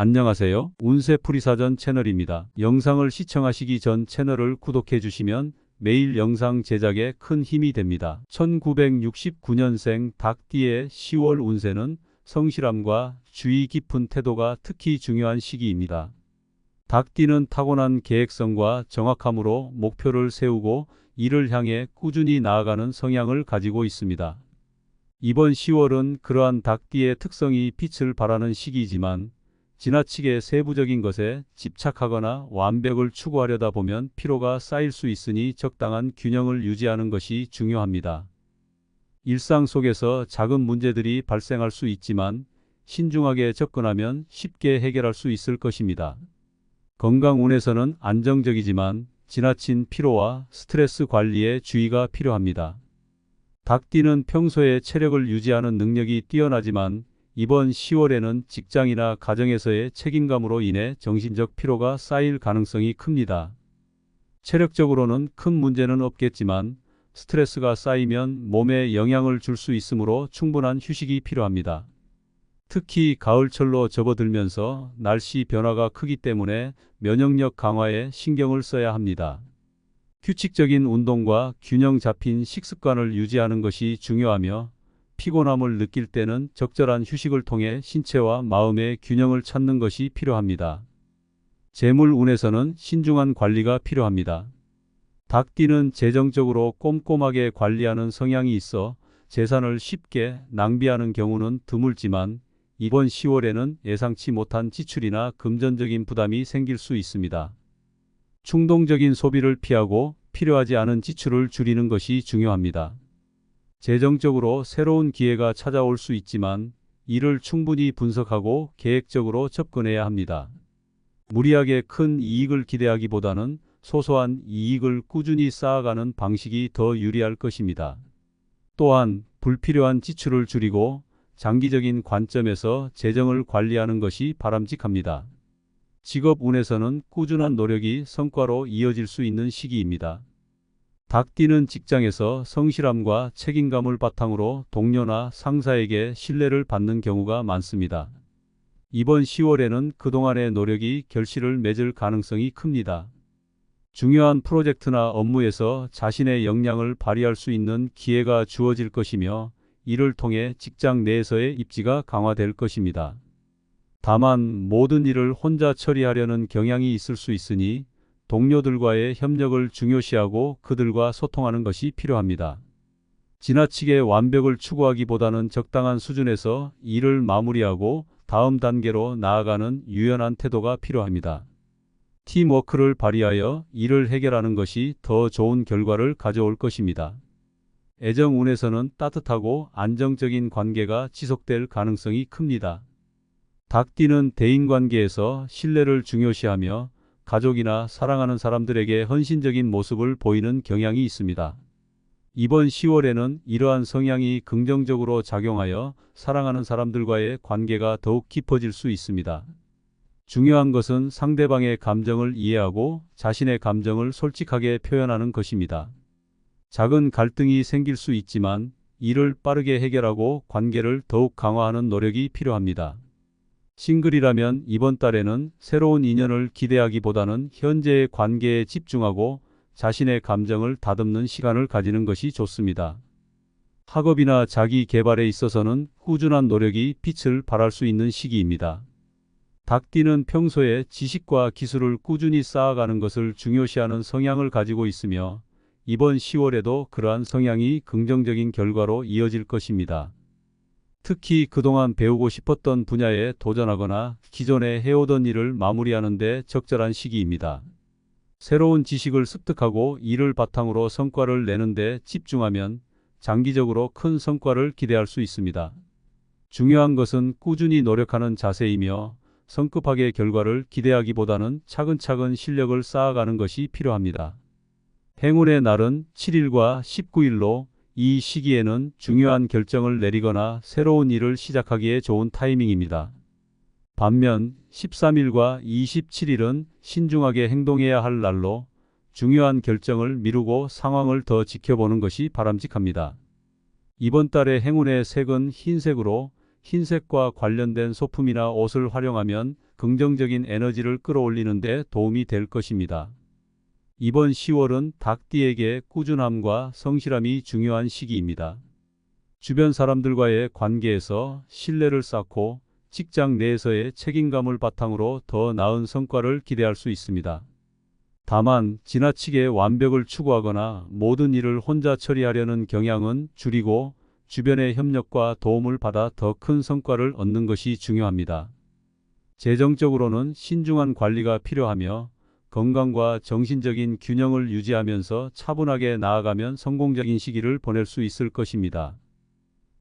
안녕하세요. 운세풀이사전 채널입니다. 영상을 시청하시기 전 채널을 구독해 주시면 매일 영상 제작에 큰 힘이 됩니다. 1969년생 닭띠의 10월 운세는 성실함과 주의 깊은 태도가 특히 중요한 시기입니다. 닭띠는 타고난 계획성과 정확함으로 목표를 세우고 이를 향해 꾸준히 나아가는 성향을 가지고 있습니다. 이번 10월은 그러한 닭띠의 특성이 빛을 발하는 시기이지만 지나치게 세부적인 것에 집착하거나 완벽을 추구하려다 보면 피로가 쌓일 수 있으니 적당한 균형을 유지하는 것이 중요합니다. 일상 속에서 작은 문제들이 발생할 수 있지만 신중하게 접근하면 쉽게 해결할 수 있을 것입니다. 건강 운에서는 안정적이지만 지나친 피로와 스트레스 관리에 주의가 필요합니다. 닭띠는 평소에 체력을 유지하는 능력이 뛰어나지만 이번 10월에는 직장이나 가정에서의 책임감으로 인해 정신적 피로가 쌓일 가능성이 큽니다. 체력적으로는 큰 문제는 없겠지만 스트레스가 쌓이면 몸에 영향을 줄 수 있으므로 충분한 휴식이 필요합니다. 특히 가을철로 접어들면서 날씨 변화가 크기 때문에 면역력 강화에 신경을 써야 합니다. 규칙적인 운동과 균형 잡힌 식습관을 유지하는 것이 중요하며 피곤함을 느낄 때는 적절한 휴식을 통해 신체와 마음의 균형을 찾는 것이 필요합니다. 재물 운에서는 신중한 관리가 필요합니다. 닭띠는 재정적으로 꼼꼼하게 관리하는 성향이 있어 재산을 쉽게 낭비하는 경우는 드물지만 이번 10월에는 예상치 못한 지출이나 금전적인 부담이 생길 수 있습니다. 충동적인 소비를 피하고 필요하지 않은 지출을 줄이는 것이 중요합니다. 재정적으로 새로운 기회가 찾아올 수 있지만 이를 충분히 분석하고 계획적으로 접근해야 합니다. 무리하게 큰 이익을 기대하기보다는 소소한 이익을 꾸준히 쌓아가는 방식이 더 유리할 것입니다. 또한 불필요한 지출을 줄이고 장기적인 관점에서 재정을 관리하는 것이 바람직합니다. 직업 운에서는 꾸준한 노력이 성과로 이어질 수 있는 시기입니다. 닭띠는 직장에서 성실함과 책임감을 바탕으로 동료나 상사에게 신뢰를 받는 경우가 많습니다. 이번 10월에는 그동안의 노력이 결실을 맺을 가능성이 큽니다. 중요한 프로젝트나 업무에서 자신의 역량을 발휘할 수 있는 기회가 주어질 것이며 이를 통해 직장 내에서의 입지가 강화될 것입니다. 다만 모든 일을 혼자 처리하려는 경향이 있을 수 있으니 동료들과의 협력을 중요시하고 그들과 소통하는 것이 필요합니다. 지나치게 완벽을 추구하기보다는 적당한 수준에서 일을 마무리하고 다음 단계로 나아가는 유연한 태도가 필요합니다. 팀워크를 발휘하여 일을 해결하는 것이 더 좋은 결과를 가져올 것입니다. 애정 운에서는 따뜻하고 안정적인 관계가 지속될 가능성이 큽니다. 닭띠는 대인관계에서 신뢰를 중요시하며 가족이나 사랑하는 사람들에게 헌신적인 모습을 보이는 경향이 있습니다. 이번 10월에는 이러한 성향이 긍정적으로 작용하여 사랑하는 사람들과의 관계가 더욱 깊어질 수 있습니다. 중요한 것은 상대방의 감정을 이해하고 자신의 감정을 솔직하게 표현하는 것입니다. 작은 갈등이 생길 수 있지만 이를 빠르게 해결하고 관계를 더욱 강화하는 노력이 필요합니다. 싱글이라면 이번 달에는 새로운 인연을 기대하기보다는 현재의 관계에 집중하고 자신의 감정을 다듬는 시간을 가지는 것이 좋습니다. 학업이나 자기 개발에 있어서는 꾸준한 노력이 빛을 발할 수 있는 시기입니다. 닭띠는 평소에 지식과 기술을 꾸준히 쌓아가는 것을 중요시하는 성향을 가지고 있으며 이번 10월에도 그러한 성향이 긍정적인 결과로 이어질 것입니다. 특히 그동안 배우고 싶었던 분야에 도전하거나 기존에 해오던 일을 마무리하는 데 적절한 시기입니다. 새로운 지식을 습득하고 이를 바탕으로 성과를 내는 데 집중하면 장기적으로 큰 성과를 기대할 수 있습니다. 중요한 것은 꾸준히 노력하는 자세이며 성급하게 결과를 기대하기보다는 차근차근 실력을 쌓아가는 것이 필요합니다. 행운의 날은 7일과 19일로 이 시기에는 중요한 결정을 내리거나 새로운 일을 시작하기에 좋은 타이밍입니다. 반면 13일과 27일은 신중하게 행동해야 할 날로 중요한 결정을 미루고 상황을 더 지켜보는 것이 바람직합니다. 이번 달의 행운의 색은 흰색으로 흰색과 관련된 소품이나 옷을 활용하면 긍정적인 에너지를 끌어올리는 데 도움이 될 것입니다. 이번 10월은 닭띠에게 꾸준함과 성실함이 중요한 시기입니다. 주변 사람들과의 관계에서 신뢰를 쌓고 직장 내에서의 책임감을 바탕으로 더 나은 성과를 기대할 수 있습니다. 다만 지나치게 완벽을 추구하거나 모든 일을 혼자 처리하려는 경향은 줄이고 주변의 협력과 도움을 받아 더 큰 성과를 얻는 것이 중요합니다. 재정적으로는 신중한 관리가 필요하며 건강과 정신적인 균형을 유지하면서 차분하게 나아가면 성공적인 시기를 보낼 수 있을 것입니다.